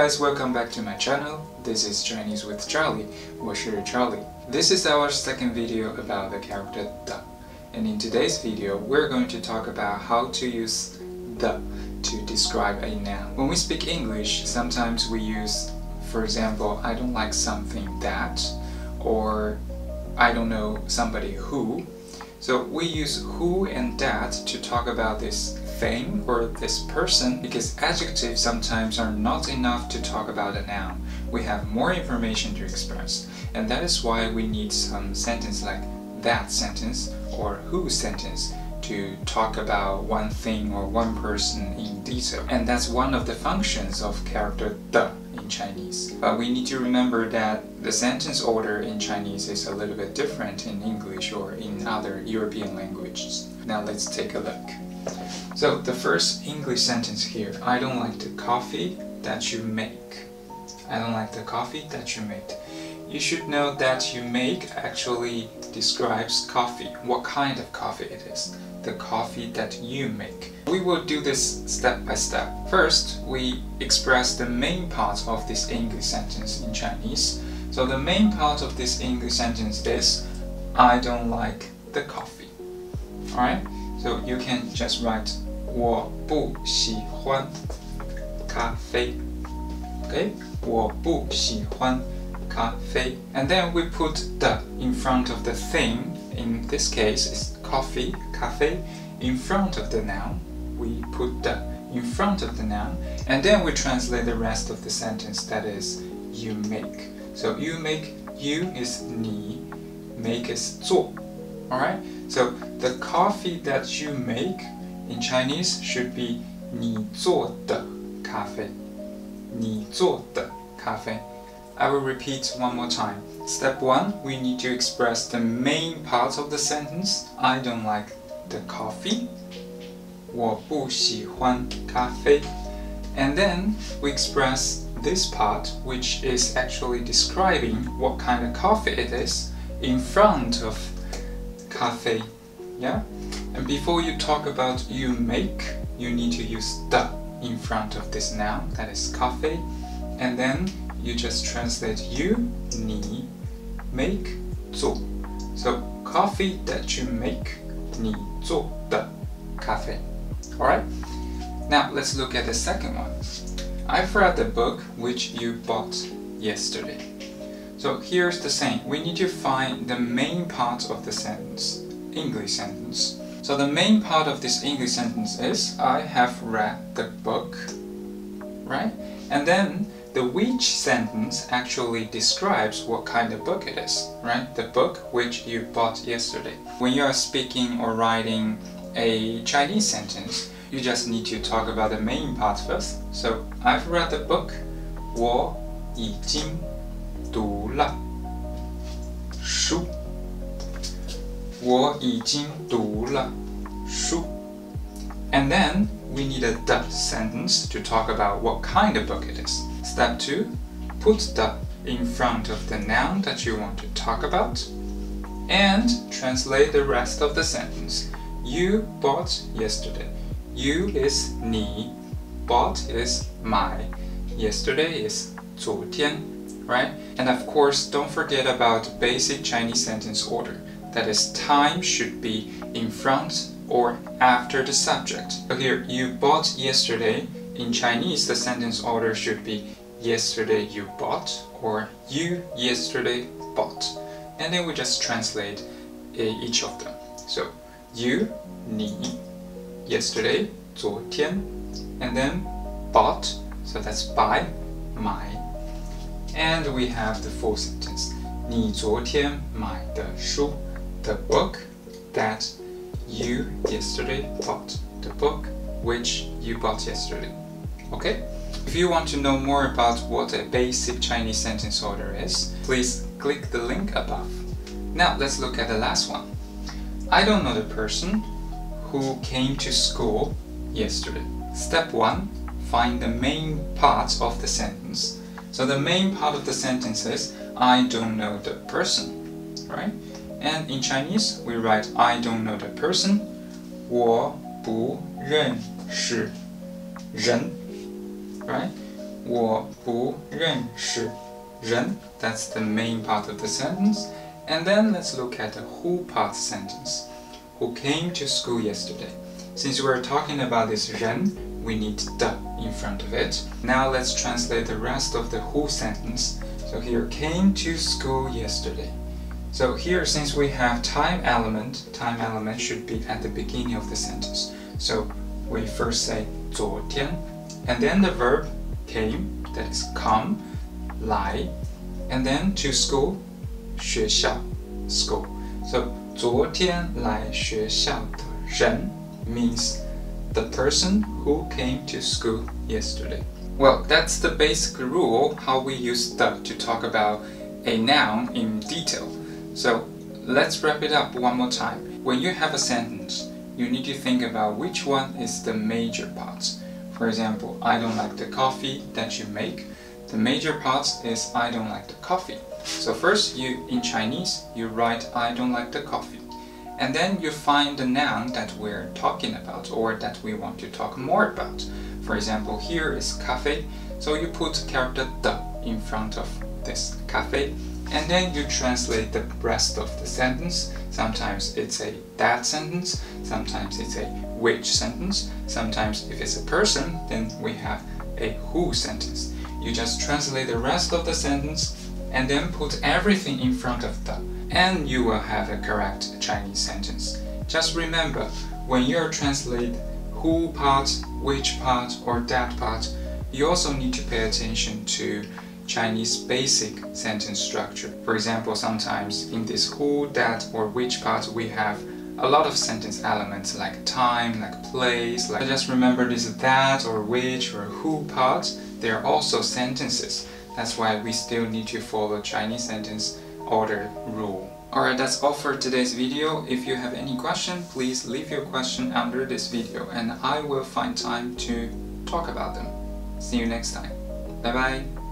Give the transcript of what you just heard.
guys, welcome back to my channel. This is Chinese with Charlie. 我是 Charlie. This is our second video about the character the. And in today's video, we're going to talk about how to use the to describe a noun. When we speak English, sometimes we use, for example, I don't like something that, or I don't know somebody who. So we use who and that to talk about this thing or this person, because adjectives sometimes are not enough to talk about a noun. We have more information to express, and that is why we need some sentence like that sentence or who sentence to talk about one thing or one person in detail. And that's one of the functions of character the in Chinese. But we need to remember that the sentence order in Chinese is a little bit different in English or in other European languages. Now let's take a look. So the first English sentence here, I don't like the coffee that you make. I don't like the coffee that you make. You should know that you make actually describes coffee, what kind of coffee it is, the coffee that you make. We will do this step by step. First, we express the main part of this English sentence in Chinese. So the main part of this English sentence is, I don't like the coffee. Alright? So you can just write 我不喜欢咖啡. Okay? 我不喜欢咖啡. And then we put the in front of the thing. In this case, it's coffee, café. In front of the noun, we put the in front of the noun. And then we translate the rest of the sentence, that is, you make. So you make, you is 你, make is 做. Alright? So the coffee that you make in Chinese should be 你做的咖啡. 你做的咖啡. I will repeat one more time. Step 1, we need to express the main part of the sentence. I don't like the coffee. 我不喜欢咖啡. And then we express this part, which is actually describing what kind of coffee it is, in front of cafe. Yeah? And before you talk about you make, you need to use the in front of this noun, that is coffee. And then you just translate you, 你, make, 做. So coffee that you make, 你做的咖啡. Alright? Now let's look at the second one. I've read the book which you bought yesterday. So here's the saying. We need to find the main part of the sentence, English sentence. So the main part of this English sentence is, I have read the book, right? And then the which sentence actually describes what kind of book it is, right? The book which you bought yesterday. When you are speaking or writing a Chinese sentence, you just need to talk about the main part first. So, I've read the book. 我已经读了书. 我已经读了书. And then we need a the sentence to talk about what kind of book it is. Step 2, put the in front of the noun that you want to talk about and translate the rest of the sentence. You bought yesterday. You is 你, bought is 买, yesterday is 昨天, right? And of course, don't forget about basic Chinese sentence order. That is, time should be in front or after the subject. So here, you bought yesterday. In Chinese, the sentence order should be yesterday you bought or you yesterday bought. And then we just translate each of them. So, you, 你, yesterday, 昨天, and then bought, so that's buy, 买. And we have the full sentence. 你昨天买的书, the book that you yesterday bought, the book which you bought yesterday. Okay? If you want to know more about what a basic Chinese sentence order is, please click the link above. Now let's look at the last one. I don't know the person who came to school yesterday. Step 1, find the main part of the sentence. So the main part of the sentence is, I don't know the person, right? And in Chinese, we write, I don't know the person. 我不认识人, right? 我不认识人. That's the main part of the sentence. And then let's look at the who part sentence. Who came to school yesterday? Since we're talking about this 人, we need the in front of it. Now let's translate the rest of the who sentence. So here, came to school yesterday. So here, since we have time element should be at the beginning of the sentence. So we first say 昨天, and then the verb came, that is come, 来, and then to school, 学校, school. So 昨天来学校的人 means the person who came to school yesterday. Well, that's the basic rule how we use the to talk about a noun in detail. So let's wrap it up one more time. When you have a sentence, you need to think about which one is the major part. For example, I don't like the coffee that you make. The major part is I don't like the coffee. So first, in Chinese, you write I don't like the coffee. And then you find the noun that we're talking about or that we want to talk more about. For example, here is cafe. So you put character the in front of this cafe. And then you translate the rest of the sentence. Sometimes it's a that sentence, sometimes it's a which sentence, sometimes if it's a person, then we have a who sentence. You just translate the rest of the sentence and then put everything in front of the, and you will have a correct Chinese sentence. Just remember, when you translate who part, which part, or that part, you also need to pay attention to Chinese basic sentence structure. For example, sometimes in this who, that, or which part we have a lot of sentence elements like time, like place, like just remember this that or which or who part, they are also sentences. That's why we still need to follow Chinese sentence order rule. Alright, that's all for today's video. If you have any question, please leave your question under this video and I will find time to talk about them. See you next time. Bye bye.